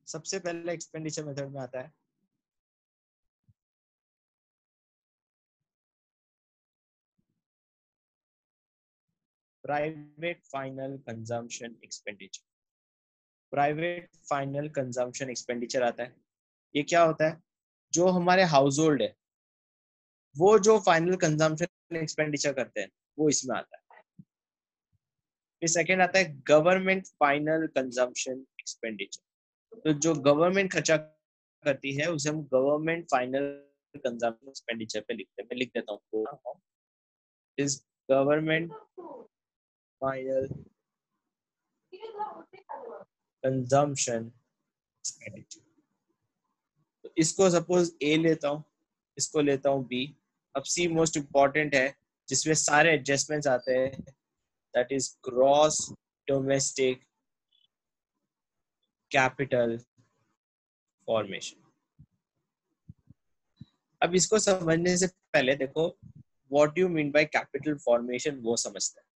सबसे पहले expenditure method में आता है private final consumption expenditure. Private final consumption expenditure आता है। ये क्या होता है? जो हमारे हाउस होल्ड है वो जो फाइनल कंजम्पशन एक्सपेंडिचर करते हैं वो इसमें आता है। फिर सेकेंड आता है गवर्नमेंट फाइनल कंजम्पशन एक्सपेंडिचर। तो जो गवर्नमेंट खर्चा करती है उसे हम गवर्नमेंट फाइनल कंजम्पशन एक्सपेंडिचर पे लिखते हैं। मैं लिख देता हूँ, is government final consumption expenditure. तो इसको सपोज ए लेता हूँ, इसको लेता हूँ बी। अब सी मोस्ट इम्पॉर्टेंट है जिसमें सारे एडजस्टमेंट्स आते हैं, that is gross domestic capital formation. अब इसको समझने से पहले देखो what you mean by capital formation वो समझते हैं।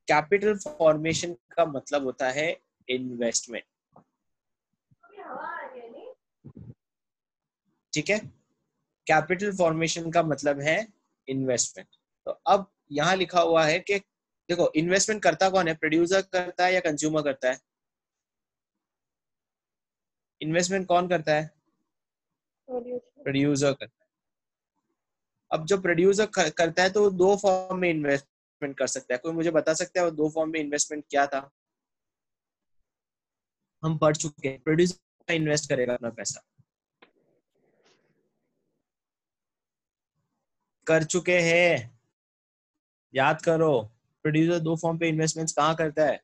कैपिटल फॉर्मेशन का मतलब होता है इन्वेस्टमेंट। ठीक है, कैपिटल फॉर्मेशन का मतलब है इन्वेस्टमेंट। तो अब यहाँ लिखा हुआ है कि देखो इन्वेस्टमेंट करता कौन है? प्रोड्यूसर करता है या कंज्यूमर करता है? इन्वेस्टमेंट कौन करता है? प्रोड्यूसर करता है। अब जो प्रोड्यूसर करता है तो वो दो फॉर्म में इन्वेस्टमेंट कर सकता है। कोई मुझे बता सकता है वो दो फॉर्म में इन्वेस्टमेंट क्या था? हम पढ़ चुके हैं, प्रोड्यूसर इन्वेस्ट करेगा अपना पैसा, कर चुके हैं, याद करो। प्रोड्यूसर दो फॉर्म पे इन्वेस्टमेंट्स कहाँ करता है?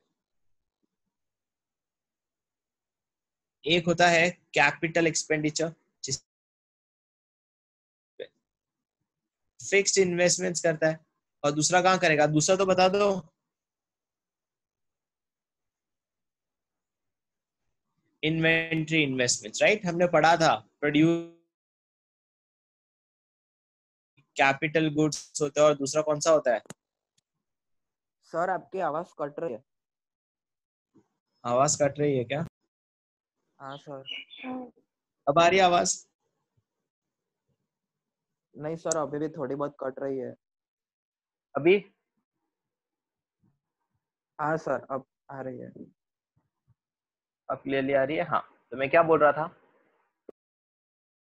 एक होता है कैपिटल एक्सपेंडिचर जिस फिक्स्ड इन्वेस्टमेंट्स करता है, और दूसरा कहाँ करेगा? दूसरा तो बता दो। Inventory investments, right? हमने पढ़ा था प्रोड्यूस कैपिटल गुड्स होता है और दूसरा कौन सा होता है? सर आपकी आवाज कट रही है। आवाज कट रही है क्या? हाँ सर। अब आ रही है आवाज? नहीं सर, अभी भी थोड़ी बहुत कट रही है। अभी? हाँ सर, अब आ रही है। अब क्लियरली आ रही है? हाँ। तो मैं क्या बोल रहा था,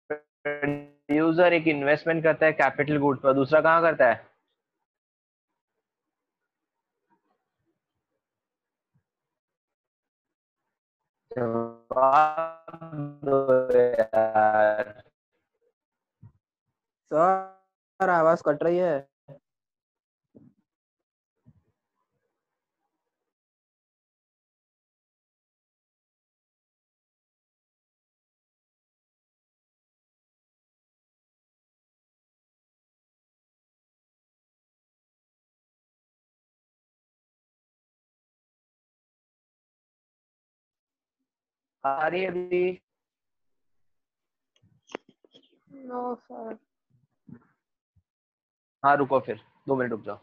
प्रोड्यूसर एक इन्वेस्टमेंट करता है कैपिटल गुड्स पर, दूसरा कहाँ करता है? जवाब दो यार। सर आवाज कट रही है। आ रही है अभी? No sir. हाँ रुको, फिर 2 मिनट रुक जाओ।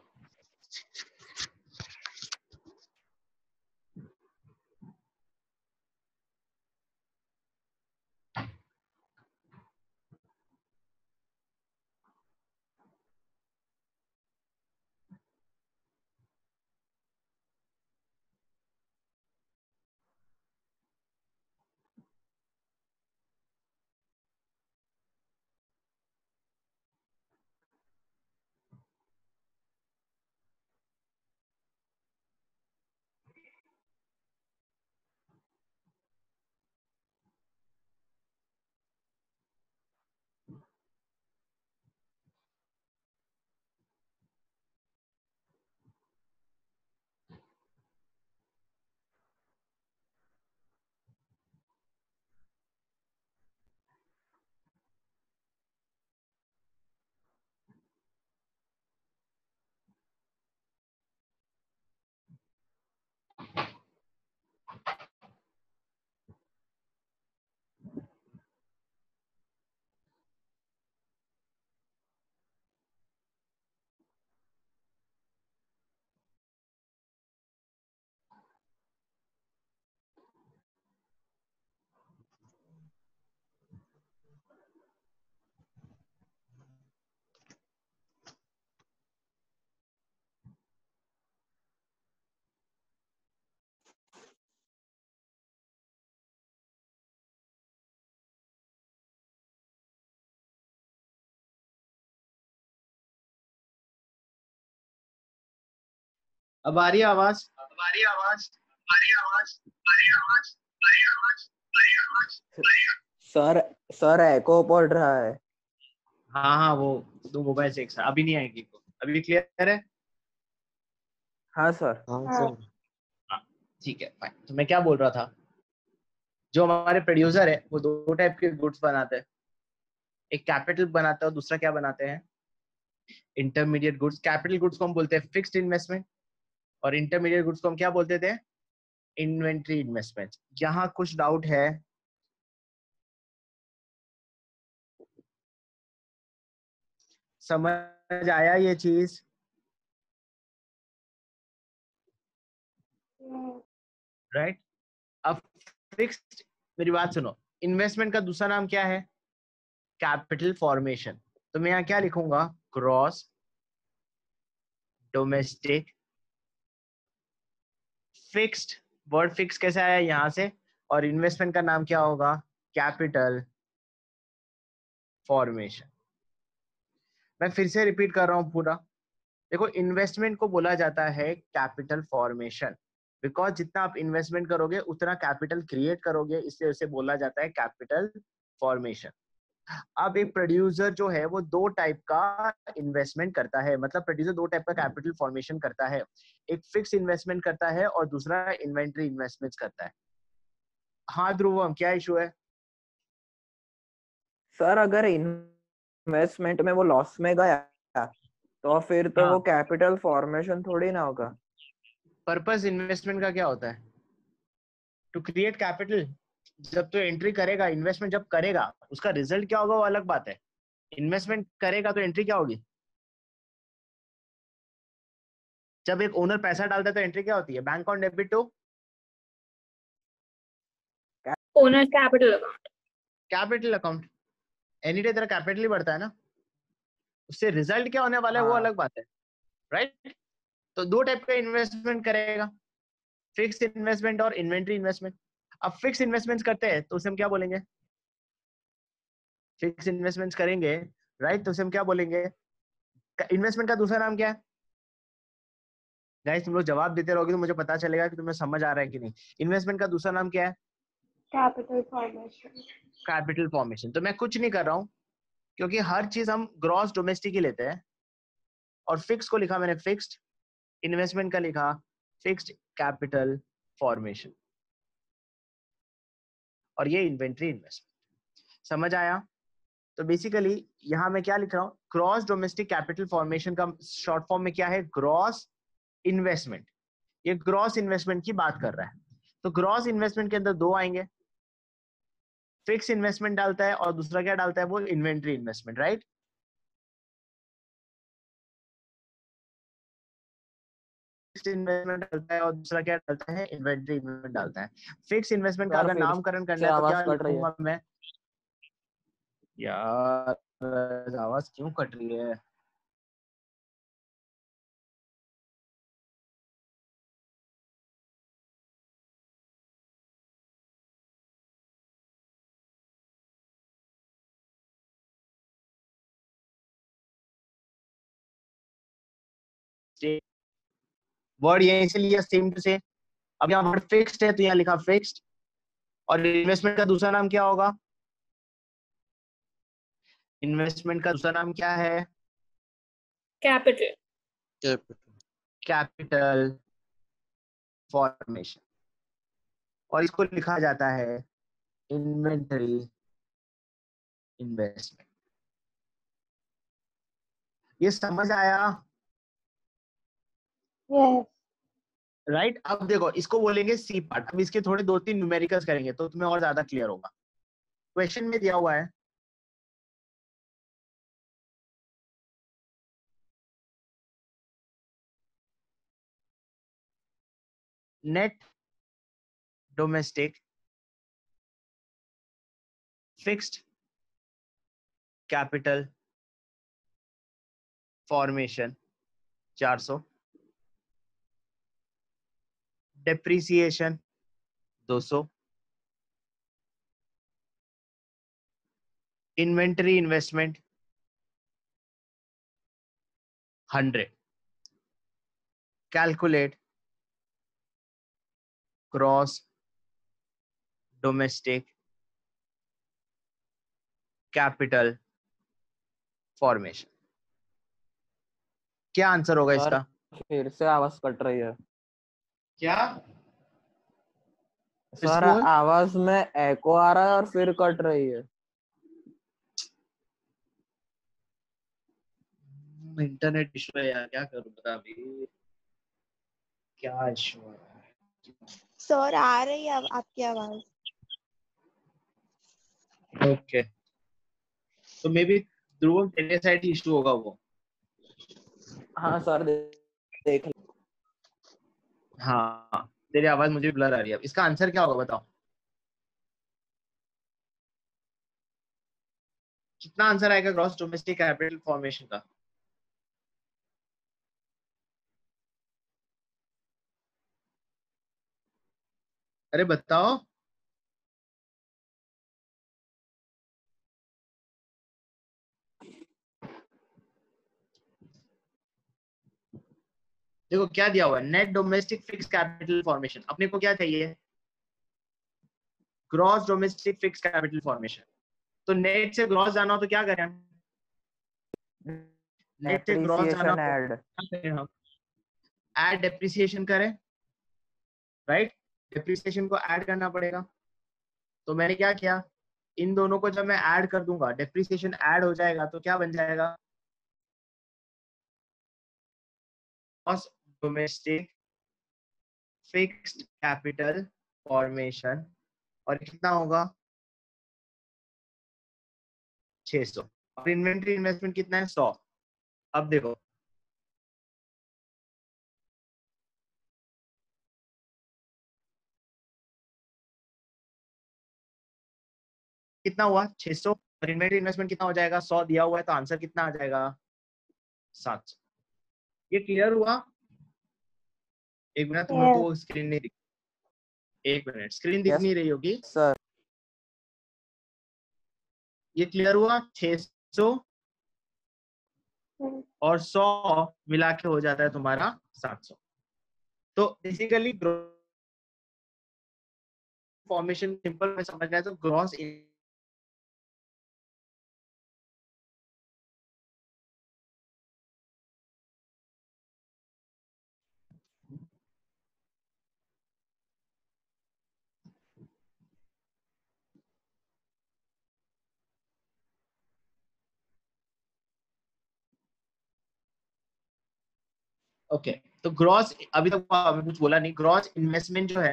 अब आ रही है आवाज? सर सर एको पड़ रहा है। हाँ हाँ, वो दो मोबाइल से एक साथ अभी नहीं आएगी। तो अभी क्लियर है? हाँ सर। हाँ हाँ ठीक है फाइन। तो मैं क्या बोल रहा था, जो हमारे प्रोड्यूसर है वो दो टाइप के गुड्स बनाते हैं। एक कैपिटल बनाता है और दूसरा क्या बनाते हैं, इंटरमीडिएट गुड्स। कैपिटल गुड्स को हम बोलते हैं फिक्स्ड इन्वेस्टमेंट, और इंटरमीडिएट गुड्स को हम क्या बोलते थे, इन्वेंट्री इन्वेस्टमेंट। यहाँ कुछ डाउट है? समझ आया ये चीज? राइट। अब फिक्स्ड, मेरी बात सुनो, इन्वेस्टमेंट का दूसरा नाम क्या है, कैपिटल फॉर्मेशन। तो मैं यहाँ क्या लिखूंगा, gross domestic fixed. Word fix कैसे आया यहाँ से, और इन्वेस्टमेंट का नाम क्या होगा, कैपिटल फॉर्मेशन। मैं फिर से रिपीट कर रहा हूँ पूरा। देखो, इन्वेस्टमेंट को बोला जाता है कैपिटल फॉर्मेशन, बिकॉज जितना आप इन्वेस्टमेंट करोगे उतना कैपिटल क्रिएट करोगे, इसलिए उसे बोला जाता है कैपिटल फॉर्मेशन। अब एक प्रोड्यूसर जो है वो दो टाइप का इन्वेस्टमेंट करता है, मतलब प्रोड्यूसर दो टाइप का कैपिटल फॉर्मेशन करता है। एक फिक्स इन्वेस्टमेंट करता है और दूसरा इन्वेंट्री इन्वेस्टमेंट करता है। हाँ ध्रुवम, क्या इशू है? सर अगर इन्वेस्टमेंट में वो लॉस में गया तो फिर तो वो हाँ, कैपिटल फॉर्मेशन थोड़ी ना होगा। पर्पस इन्वेस्टमेंट का क्या होता है, टू क्रिएट कैपिटल। जब तो एंट्री करेगा, इन्वेस्टमेंट जब करेगा, उसका रिजल्ट क्या होगा वो अलग बात है। इन्वेस्टमेंट करेगा तो एंट्री क्या होगी, जब एक ओनर पैसा डालता है तो एंट्री क्या होती है, bank on debit to owner's capital account. Capital account. Any day तेरा कैपिटल ही बढ़ता है ना, उससे रिजल्ट क्या होने वाला है वो हाँ। अलग बात है। राइट। तो दो टाइप का इन्वेस्टमेंट करेगा, फिक्स इन्वेस्टमेंट और इन्वेंट्री इन्वेस्टमेंट। अब फिक्स इन्वेस्टमेंट्स करते हैं तो उसे हम क्या बोलेंगे, फिक्स इन्वेस्टमेंट्स करेंगे, राइट, तो उसे हम क्या बोलेंगे, इन्वेस्टमेंट का दूसरा नाम क्या है? गाइस तुम लोग जवाब देते रहोगे तो मुझे पता चलेगा कि तुम्हें समझ आ रहा है कि नहीं। इन्वेस्टमेंट का दूसरा नाम क्या है, कैपिटल फॉर्मेशन। Capital formation. तो मैं कुछ नहीं कर रहा हूँ, क्योंकि हर चीज हम ग्रॉस डोमेस्टिक ही लेते हैं। और फिक्स को लिखा मैंने फिक्स्ड, इन्वेस्टमेंट का लिखा फिक्स्ड कैपिटल फॉर्मेशन, और ये इन्वेंट्री इन्वेस्टमेंट। समझ आया? तो बेसिकली यहाँ मैं क्या लिख रहा हूँ, ग्रॉस डोमेस्टिक कैपिटल फॉर्मेशन का शॉर्ट फॉर्म में क्या है, ग्रॉस इन्वेस्टमेंट। ये ग्रॉस इन्वेस्टमेंट की बात कर रहा है। तो ग्रॉस इन्वेस्टमेंट के अंदर दो आएंगे, फिक्स इन्वेस्टमेंट डालता है और दूसरा क्या डालता है, वो inventory investment. Right. Fix investment डालता है और दूसरा क्या डालता है, इन्वेंट्री इन्वेस्टमेंट डालता है। फिक्स इन्वेस्टमेंट का सर अगर फिर नामकरण करना से है तो आवाज क्या कट रही है। लिखूंगा मैं, यार आवाज क्यों कट रही है? वर्ड यहीं से लिया, सेम टू सेम। अब यहाँ वर्ड फिक्स्ड है तो यहाँ लिखा फिक्स्ड, और इन्वेस्टमेंट का दूसरा नाम क्या होगा, इन्वेस्टमेंट का दूसरा नाम क्या है, कैपिटल। कैपिटल फॉर्मेशन, और इसको लिखा जाता है इन्वेंटरी इन्वेस्टमेंट। ये समझ आया? यस। राइट। अब देखो, इसको बोलेंगे सी पार्ट। अब इसके थोड़े दो तीन न्यूमेरिकल्स करेंगे तो तुम्हें और ज्यादा क्लियर होगा। क्वेश्चन में दिया हुआ है, net domestic fixed capital formation 400, depreciation 200, inventory investment 100। Calculate cross domestic capital formation. क्या आंसर होगा सर इसका? फिर से आवाज कट रही है क्या? फिर से सर, बोल। आवाज में एको आ रहा है और फिर कट रही है। इंटरनेट इशू है यार, क्या करूं बता अभी, क्या इशू है? सर आ रही है अब आपकी आवाज। ओके, तो मे बी ध्रुव तेरे साइड ही इशू होगा वो। हाँ सर, देख हाँ, तेरी आवाज मुझे ब्लर आ रही है। इसका आंसर क्या होगा बताओ? कितना आंसर आएगा ग्रॉस डोमेस्टिक कैपिटल फॉर्मेशन का? अरे बताओ। देखो क्या दिया हुआ है, net domestic fix capital formation. अपने को क्या चाहिए? Gross domestic fix capital formation. तो नेट से ग्रॉस जाना हो तो क्या करें हम? नेट से ग्रॉस जाना डेप्रिसिएशन हो ऐड। क्या करें हम? ऐड डेप्रिसिएशन करें, राइट? डेप्रिसिएशन को ऐड करना पड़ेगा। तो मैंने क्या किया, इन दोनों को जब मैं ऐड कर दूंगा, डेप्रिसिएशन ऐड हो जाएगा तो क्या बन जाएगा? Gross domestic fixed capital formation. और कितना होगा? 600। और इन्वेंट्री इन्वेस्टमेंट कितना है? 100। अब देखो, कितना हुआ? 600। और इन्वेंट्री इन्वेस्टमेंट कितना हो जाएगा? 100 दिया हुआ है, तो आंसर कितना आ जाएगा? 700। ये क्लियर हुआ? एक मिनट, तुम लोग Yes. को स्क्रीन नहीं दिख, एक मिनट, स्क्रीन दिख यस नहीं रही होगी। सर। ये क्लियर हुआ? 600 और 100 मिला के हो जाता है तुम्हारा 700। तो बेसिकली फॉर्मेशन सिंपल में समझना है तो ग्रॉस। ओके, तो ग्रॉस, अभी तक अभी कुछ बोला नहीं। ग्रॉस इन्वेस्टमेंट जो है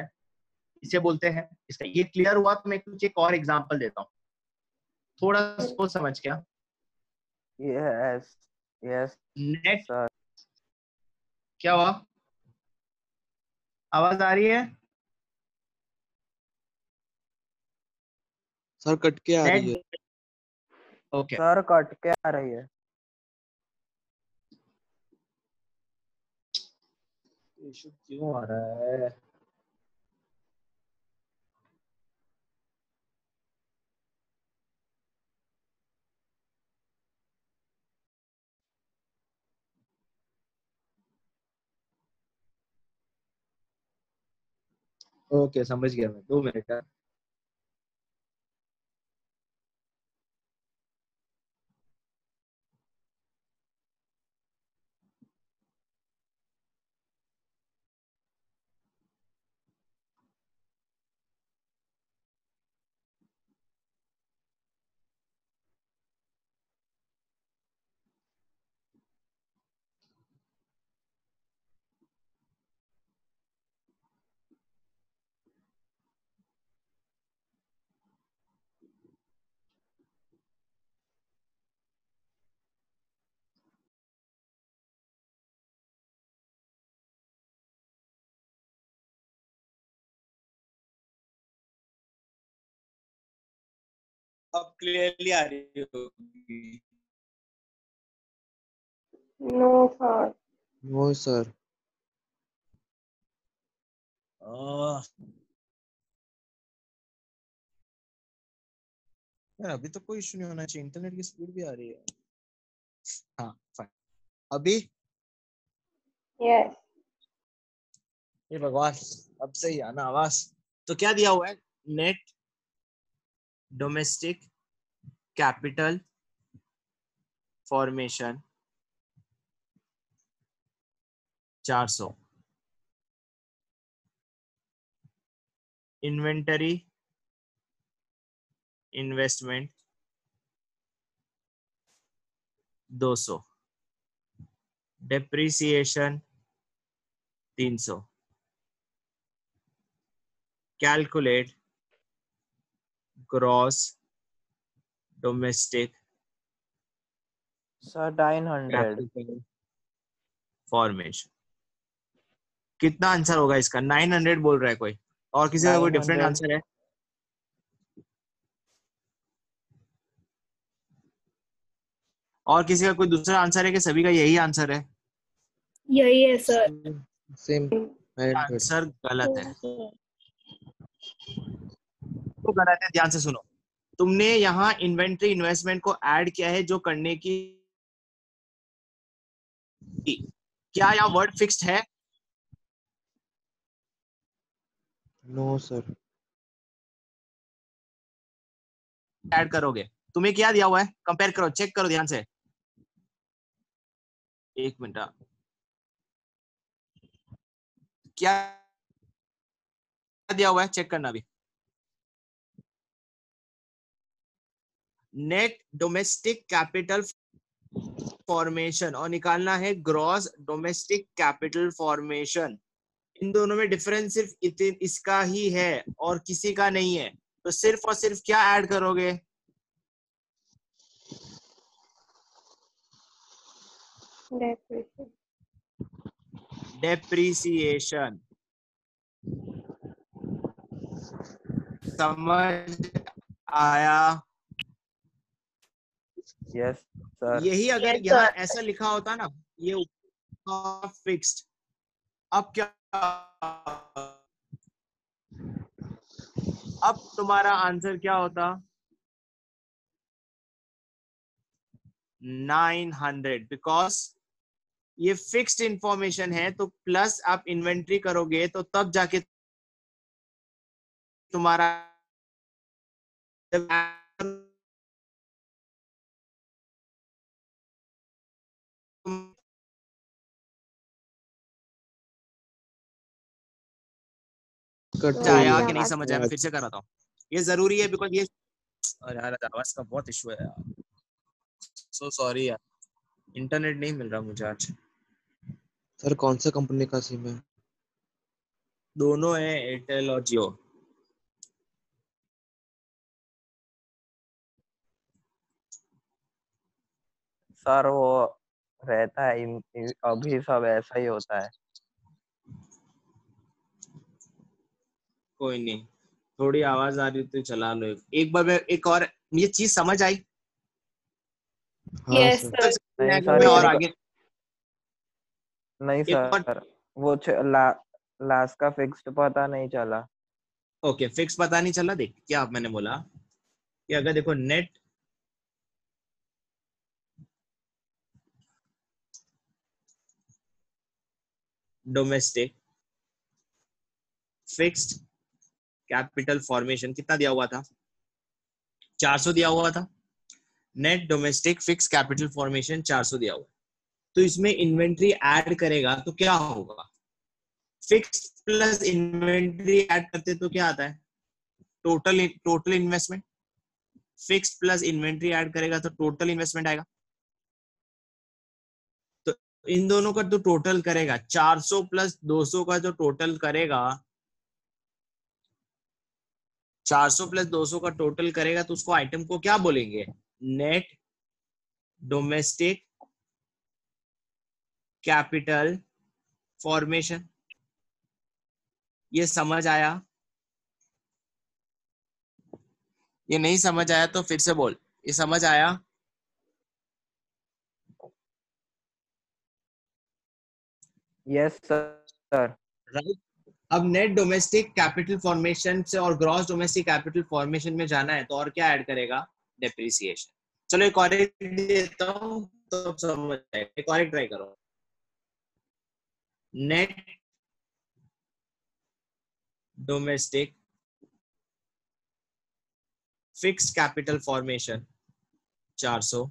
इसे बोलते हैं। इसका ये क्लियर हुआ तो मैं कुछ एक और एग्जांपल देता हूँ, थोड़ा सोच समझ के। Yes yes net, sir. क्या हुआ? आवाज आ रही है? सर कट के आ रही है। Net, okay. सर कट के आ रही है। इशू क्यों आ रहा है? ओके, समझ गया मैं, 2 मिनट का। अब क्लियरली आ रही होगी। No, sir. वो सर यार अभी तो कोई इशू नहीं होना चाहिए, इंटरनेट की स्पीड भी आ रही है। हाँ फाइन। अभी Yes. ये भगवान, अब सही आना आवाज। तो क्या दिया हुआ है? Net domestic capital formation 400, inventory investment 200, depreciation 300, calculate gross domestic sir 900। Capital formation. कितना आंसर होगा इसका? 900 बोल रहा है कोई, और किसी का कोई डिफरेंट 900। आंसर है? और किसी का कोई दूसरा आंसर है कि सभी का यही आंसर है? यही है सर। सेम 900। आंसर गलत है। तो गलत है, ध्यान से सुनो। तुमने यहाँ इन्वेंट्री इन्वेस्टमेंट को ऐड किया है जो करने की, क्या यहाँ वर्ड फिक्स्ड है? No sir. ऐड करोगे, तुम्हें क्या दिया हुआ है? कंपेयर करो, चेक करो ध्यान से। एक मिनट, क्या दिया हुआ है चेक करना भी। नेट डोमेस्टिक कैपिटल फॉर्मेशन, और निकालना है ग्रॉस डोमेस्टिक कैपिटल फॉर्मेशन। इन दोनों में डिफरेंस सिर्फ इसका ही है और किसी का नहीं है। तो सिर्फ और सिर्फ क्या ऐड करोगे? डेप्रिसिएशन। समझ आया? Yes sir. यही अगर Yes, यहाँ sir. ऐसा लिखा होता ना, ये फिक्स्ड, अब क्या? अब तुम्हारा आंसर क्या होता? 900, बिकॉज ये फिक्स्ड इंफॉर्मेशन है। तो प्लस आप इन्वेंट्री करोगे तो तब जाके तुम्हारा कट तो रही आया है कि नहीं आवाज समझ आया? मैं फिर से कराता हूँ, ये जरूरी है बिकॉज ये, अरे यार आवाज का बहुत इशू है यार, सो सॉरी यार, इंटरनेट नहीं मिल रहा मुझे आज। सर कौन सा कंपनी का सिम है? दोनों है, एयरटेल और जियो। सर वो रहता है अभी सब ऐसा ही होता है। कोई नहीं, थोड़ी आवाज आ रही तो चला लो। एक बार मैं एक और, ये चीज समझ आई? हाँ Yes, सर। sir. नहीं सर मैं ये और आगे नहीं एक और, सर वो लास्ट का फिक्स्ड पता नहीं चला। ओके फिक्स पता नहीं चला। देख क्या मैंने बोला कि अगर देखो net domestic fixed capital formation कितना दिया हुआ था? 400 दिया हुआ था। Net domestic fix capital formation 400 दिया हुआ। तो इसमें इन्वेंट्री ऐड करेगा तो क्या होगा? फिक्स प्लस इन्वेंट्री ऐड करते तो क्या आता है? Total investment. Fix plus inventory add करेगा तो टोटल इन्वेस्टमेंट आएगा। तो इन दोनों का जो टोटल करेगा 400 प्लस 200 का जो टोटल करेगा, 400 प्लस 200 का टोटल करेगा तो उसको आइटम को क्या बोलेंगे? Net domestic capital formation. ये समझ आया? ये नहीं समझ आया तो फिर से बोल, ये समझ आया? Yes sir. राइट। अब नेट डोमेस्टिक कैपिटल फॉर्मेशन से और ग्रॉस डोमेस्टिक कैपिटल फॉर्मेशन में जाना है तो और क्या ऐड करेगा? डेप्रिसिएशन। चलो एक और देता हूं तो समझ आएगा, एक और ट्राई करो। Net domestic fixed capital formation 400,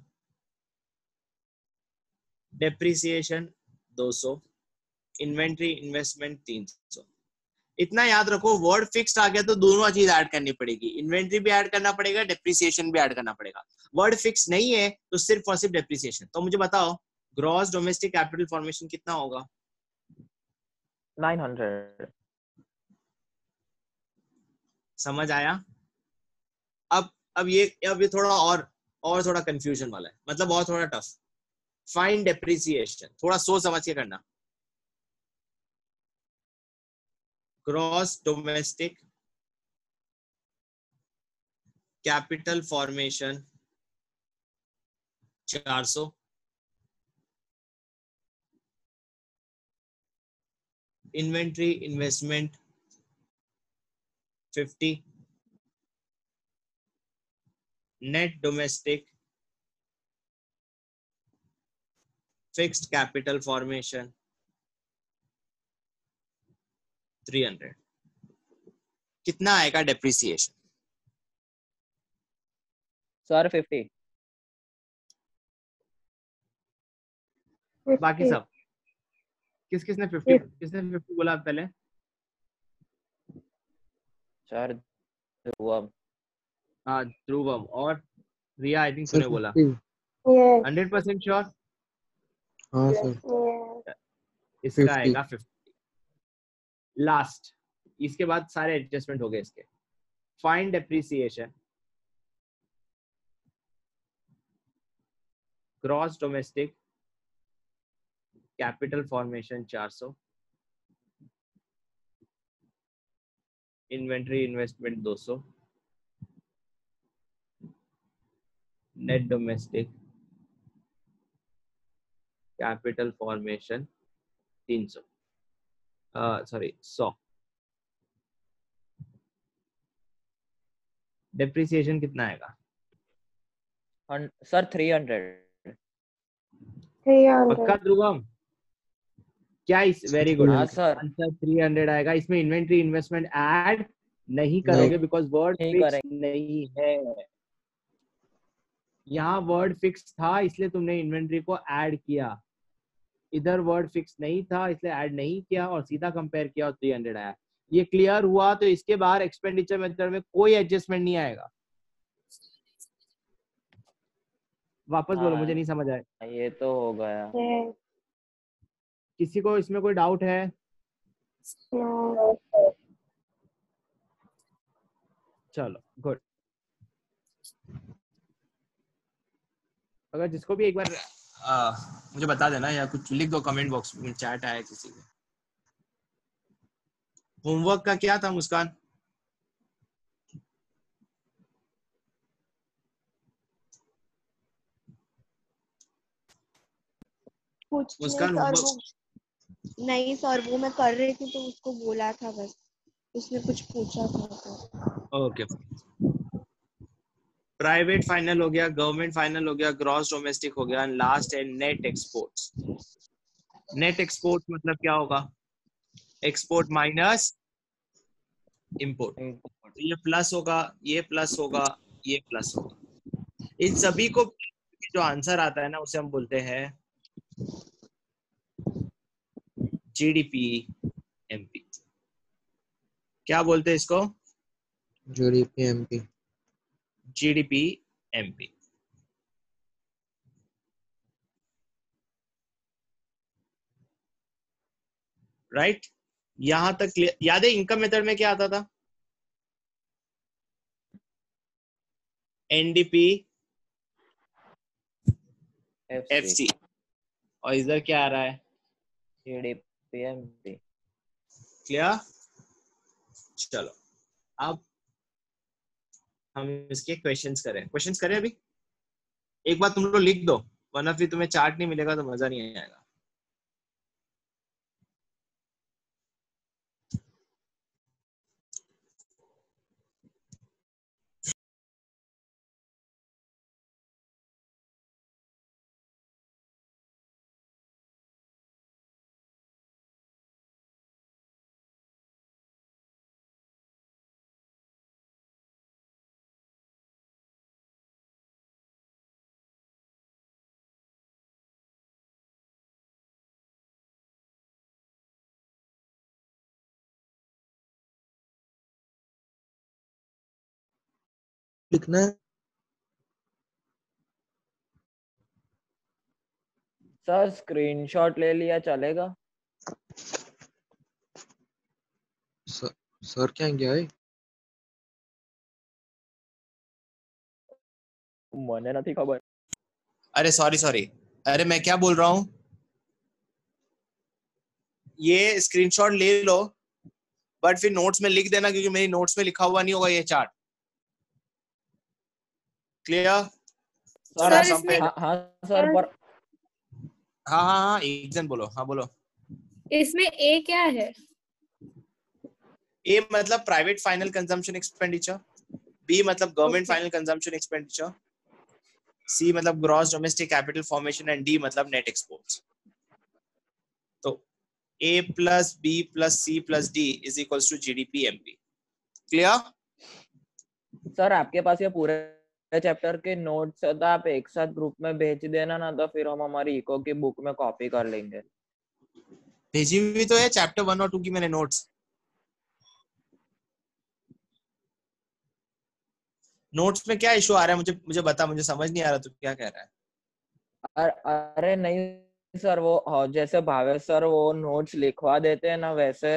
depreciation 200, inventory investment 300। इतना याद रखो, वर्ड फिक्स्ड आ गया तो दोनों चीज ऐड करनी पड़ेगी, इन्वेंट्री भी ऐड करना पड़ेगा, डेप्रिसिएशन भी ऐड करना पड़ेगा। वर्ड फिक्स नहीं है तो सिर्फ और सिर्फ डेप्रिसिएशन। तो मुझे बताओ ग्रॉस डोमेस्टिक कैपिटल फॉर्मेशन कितना होगा? 900। समझ आया? अब ये थोड़ा और थोड़ा कंफ्यूजन वाला है, मतलब और थोड़ा टफ। फाइंड डेप्रिसिएशन, थोड़ा सोच समझ के करना। Gross domestic capital formation 400, inventory investment 50, net domestic fixed capital formation 300। कितना आएगा डेप्रिसिएशन? सर 50। बाकी 50। सब किसने 50 बोला पहले? सर ध्रुवम। हाँ ध्रुवम और रिया, आई थिंक सर तूने बोला 50। Yes. 100% श्योर? हाँ सर Yes. इसका 50। आएगा 50 लास्ट। इसके बाद सारे एडजस्टमेंट हो गए इसके। Find depreciation gross domestic capital formation 400, inventory investment 200, net domestic capital formation 300, sorry 100। Depreciation कितना आएगा? सर 300। 300. पक्का ध्रुवम? क्या इस वेरी गुड हाँ 300। सर, आंसर 300 आएगा। इसमें इन्वेंट्री इन्वेस्टमेंट ऐड नहीं करोगे नहीं। बिकॉज वर्ड नहीं फिक्स करेंगे। नहीं है। यहाँ वर्ड फिक्स था इसलिए तुमने इन्वेंट्री को ऐड किया, इधर वर्ड फिक्स नहीं था इसलिए ऐड नहीं किया और सीधा कंपेयर किया और 300 आया। ये क्लियर हुआ तो इसके बाहर एक्सपेंडिचर मेथड में कोई एडजस्टमेंट नहीं आएगा। वापस बोलो, मुझे नहीं समझ आया। ये तो हो गया। Yes. किसी को इसमें कोई डाउट है? No. चलो गुड। अगर जिसको भी एक बार मुझे बता देना या कुछ लिख दो कमेंट बॉक्स में, चैट आया किसी को। होमवर्क का क्या था मुस्कान? कुछ नहीं मुस्कान सर, वो होमवर्क नहीं सर, वो मैं कर रही थी तो उसको बोला था, बस उसने कुछ पूछा था तो। ओके। प्राइवेट फाइनल हो गया, गवर्नमेंट फाइनल हो गया, ग्रॉस डोमेस्टिक हो गया, लास्ट है नेट एक्सपोर्ट्स। नेट एक्सपोर्ट मतलब क्या होगा? Export minus import. तो ये प्लस होगा, ये प्लस होगा, ये प्लस होगा। इन सभी को जो आंसर आता है ना उसे हम बोलते हैं जीडीपी एमपी। क्या बोलते हैं इसको? GDP MP. GDP MP. Right? यहां तक क्लियर? याद है इनकम मेथड में क्या आता था? NDP FC. और इधर क्या आ रहा है? GDP MP. क्लियर? चलो अब हम इसके क्वेश्चंस करें अभी। एक बार तुम लोग लिख दो वरना फिर तुम्हें चार्ट नहीं मिलेगा तो मजा नहीं आएगा। लिखना है? सर स्क्रीनशॉट ले लिया चलेगा? सर क्या गया है? મને નથી ખબર। अरे सॉरी, अरे मैं क्या बोल रहा हूँ, ये स्क्रीनशॉट ले लो बट फिर नोट्स में लिख देना, क्योंकि मेरी नोट्स में लिखा हुआ नहीं होगा ये चार्ट। क्लियर? सर सर इसमें हाँ हाँ सर, पर हाँ एक जन बोलो, हाँ बोलो। इसमें ए क्या है? ए मतलब private final consumption expenditure, B मतलब government final consumption expenditure, C मतलब gross domestic capital formation and D मतलब नेट एक्सपोर्ट्स। तो A plus B plus C plus D is equals to GDP MP. Clear? Sir आपके पास ये पूरे chapter के notes है तो आप एक साथ ग्रुप में भेज देना ना, तो फिर हम हमारी इको की बुक में कॉपी कर लेंगे। भेजी हुई तो है चैप्टर 1 और 2 की मैंने नोट्स। नोट्स में क्या इशू आ रहा है मुझे बता, मुझे समझ नहीं आ रहा तू क्या कह रहा है। अरे नहीं सर, वो जैसे भावेश सर वो नोट्स लिखवा देते हैं ना, वैसे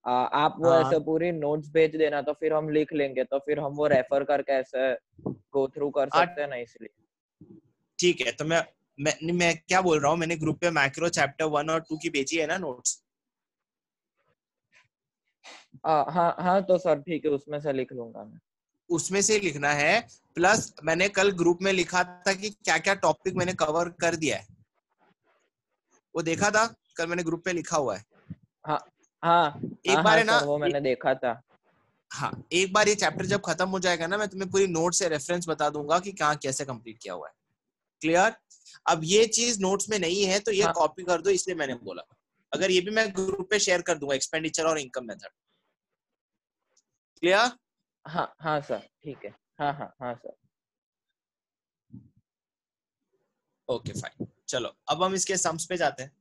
आप वो हाँ ऐसे पूरी नोट्स भेज देना, तो फिर हम लिख लेंगे, तो फिर हम वो रेफर करके ऐसे गो थ्रू कर सकते हैं ना, इसलिए। ठीक है, तो मैं क्या बोल रहा हूँ, मैंने ग्रुप पे मैक्रो चैप्टर 1 और 2 की भेजी है ना नोट्स। हाँ हाँ, तो सर ठीक है, उसमें से लिख लूंगा मैं। उसमें से लिखना है, प्लस मैंने कल ग्रुप में लिखा था कि क्या क्या टॉपिक मैंने कवर कर दिया है, वो देखा था कल मैंने ग्रुप पे लिखा हुआ है। हाँ हाँ एक हाँ बार हाँ है ना, सर, वो मैंने देखा था। हाँ एक बार ये चैप्टर जब खत्म हो जाएगा ना, मैं तुम्हें पूरी नोट से रेफरेंस बता दूंगा कि कहाँ कैसे कंप्लीट किया हुआ है। क्लियर? अब ये चीज नोट्स में नहीं है तो ये हाँ कॉपी कर दो, इसलिए मैंने बोला। अगर ये भी मैं ग्रुप पे शेयर कर दूंगा, एक्सपेंडिचर और इनकम मेथड। क्लियर? हाँ हाँ सर, ठीक है। हाँ हाँ हाँ सर। ओके फाइन, चलो अब हम इसके सम्स पे जाते हैं।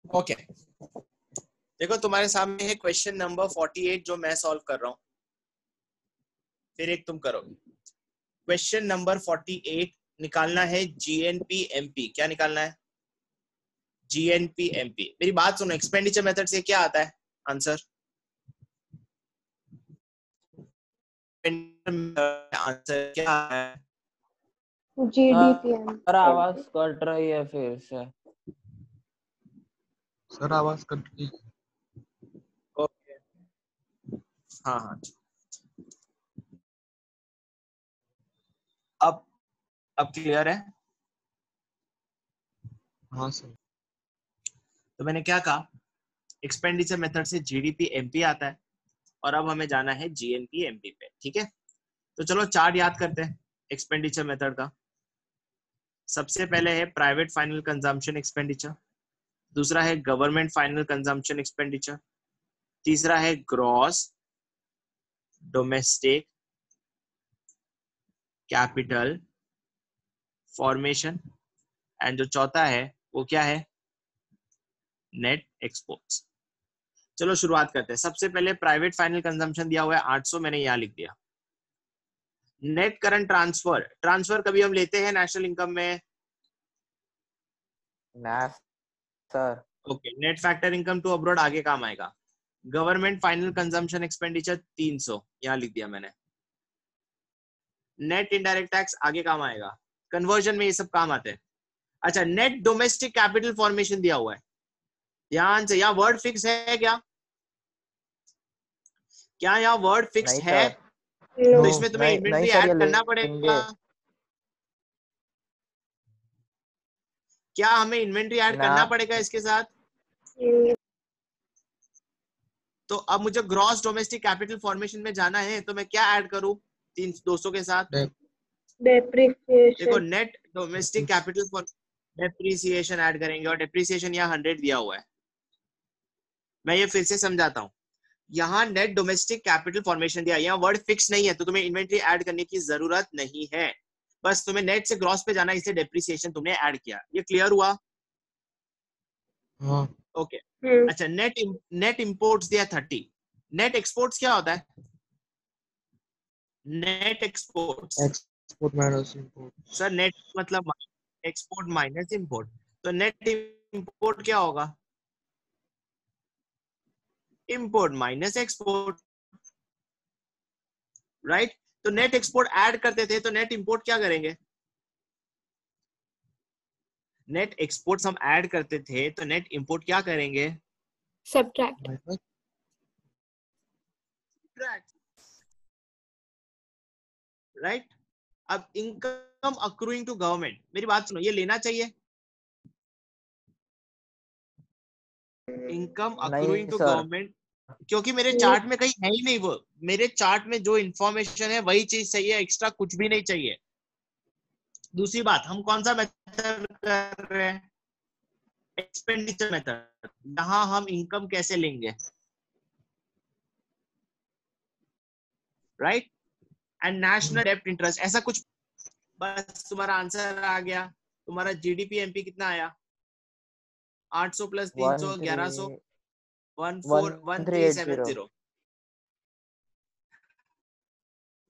ओके देखो, तुम्हारे सामने है क्वेश्चन नंबर 48 जो मैं सॉल्व कर रहा हूं, फिर एक तुम करोगे। क्वेश्चन नंबर 48 निकालना है जीएनपी एमपी। क्या निकालना है? GNP MP. मेरी बात सुनो, एक्सपेंडिचर मेथड से क्या आता है आंसर? आंसर क्या है? जीडीपीएम। सर आवाज कट रही है फिर से। सर आवाज कट रही है। ओके हाँ अब क्लियर है? हाँ सर। तो मैंने क्या कहा, एक्सपेंडिचर मेथड से जीडीपी एमपी आता है, और अब हमें जाना है जीएनपी एमपी पे। ठीक है, तो चलो चार्ट याद करते हैं एक्सपेंडिचर मेथड का। सबसे पहले है प्राइवेट फाइनल कंजम्पशन एक्सपेंडिचर, दूसरा है गवर्नमेंट फाइनल कंजम्पशन एक्सपेंडिचर, तीसरा है gross domestic capital formation, and जो चौथा है वो क्या है? Net exports. चलो शुरुआत करते हैं। सबसे पहले प्राइवेट फाइनल कंजम्पशन दिया हुआ है 800, मैंने यहाँ लिख दिया। नेट करंट ट्रांसफर कभी हम लेते हैं नेशनल इनकम में? ना sir. Okay, net factor income to abroad आगे काम आएगा। गवर्नमेंट फाइनल कंजम्पशन एक्सपेंडिचर 300 यहाँ लिख दिया मैंने। नेट इनडायरेक्ट टैक्स आगे काम आएगा, कन्वर्जन में ये सब काम आते हैं। अच्छा, नेट डोमेस्टिक कैपिटल फॉर्मेशन दिया हुआ है, ध्यान से। यहाँ वर्ड फिक्स है क्या? क्या यहाँ वर्ड फिक्स नहीं है? सर, तो नो इसमें तुम्हें नहीं इन्वेंट्री सर, ये ऐड करना लेंगे। पड़ेगा। क्या हमें इन्वेंट्री ऐड ना करना पड़ेगा इसके साथ? तो अब मुझे ग्रॉस डोमेस्टिक कैपिटल फॉर्मेशन में जाना है, तो मैं क्या ऐड करूं 200 के साथ? डेप्रिसिएशन। देखो net domestic capital for depreciation add करेंगे, और डेप्रिसिएशन यहाँ 100 दिया हुआ है। मैं ये फिर से समझाता हूँ, यहाँ नेट डोमेस्टिक कैपिटल फॉर्मेशन दिया, यहाँ वर्ड फिक्स नहीं है, तो तुम्हें इन्वेंट्री ऐड करने की जरूरत नहीं है, बस तुम्हें नेट से ग्रॉस पे जाना, इसलिए डेप्रिसिएशन तुमने ऐड किया। ये क्लियर हुआ? हाँ ओके अच्छा, नेट इंपोर्ट्स दिया 30, नेट एक्सपोर्ट्स क्या होता है? Net exports export minus import. Sir net मतलब एक्सपोर्ट माइनस इंपोर्ट, तो नेट इंपोर्ट क्या होगा? Import minus export, right? तो नेट एक्सपोर्ट ऐड करते थे, तो नेट इंपोर्ट क्या करेंगे? नेट एक्सपोर्ट्स हम ऐड करते थे, तो नेट इंपोर्ट क्या करेंगे? सब्ट्रैक्ट। राइट? अब इनकम अक्रूइंग टू गवर्नमेंट, मेरी बात सुनो, ये लेना चाहिए? इनकम अक्रूइंग टू गवर्नमेंट, क्योंकि मेरे चार्ट में कहीं है ही नहीं वो, मेरे चार्ट में जो इंफॉर्मेशन है वही चीज चाहिए, एक्स्ट्रा कुछ भी नहीं चाहिए। दूसरी बात, हम कौन सा मेथड कर रहे हैं? Expenditure method. यहां हम इनकम कैसे लेंगे? राइट? एंड नेशनल डेप्ट इंटरेस्ट, ऐसा कुछ। बस तुम्हारा आंसर आ गया। तुम्हारा जीडीपी एमपी कितना आया? 800 प्लस 300 1100 1370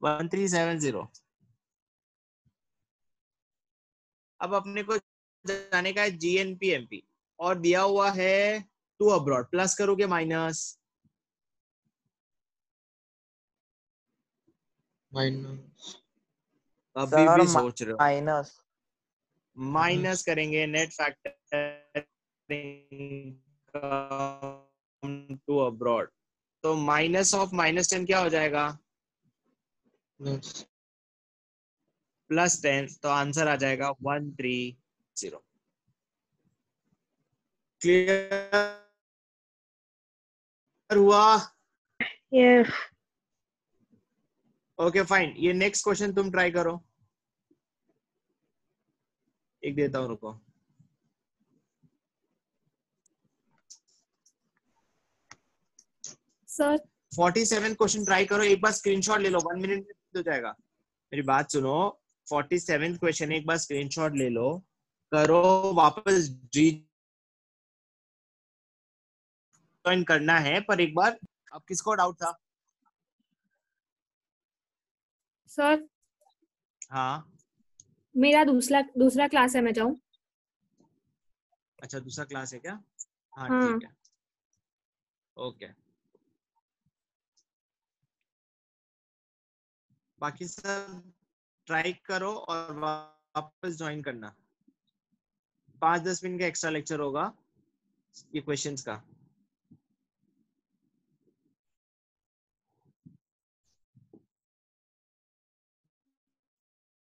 1370। अब अपने को जाने का है जीएनपी एमपी, और दिया हुआ है टू अब्रॉड, प्लस करोगे माइनस? माइनस। अभी भी सोच रहे हो? माइनस माइनस करेंगे नेट फैक्टर टू अब्रॉड, तो माइनस ऑफ -10 क्या हो जाएगा? +10, तो आंसर आ जाएगा 130। क्लियर हुआ? यस। ओके फाइन, ये नेक्स्ट क्वेश्चन तुम ट्राई करो, एक देता हूं, रुको। सर 47 क्वेश्चन ट्राई करो, एक बार स्क्रीनशॉट ले लो, 1 मिनट में हो जाएगा। मेरी बात सुनो, 47 क्वेश्चन एक बार स्क्रीनशॉट ले लो, करो, वापस ज्वाइन करना है, पर एक बार। अब किसको डाउट था? सर हाँ मेरा दूसरा क्लास है, मैं जाऊं? अच्छा, दूसरा क्लास है क्या? हाँ हाँ। ठीक है, ओके। बाकी सब ट्राई करो और वापस ज्वाइन करना। 5-10 मिनट का एक्स्ट्रा लेक्चर होगा ये क्वेश्चंस का।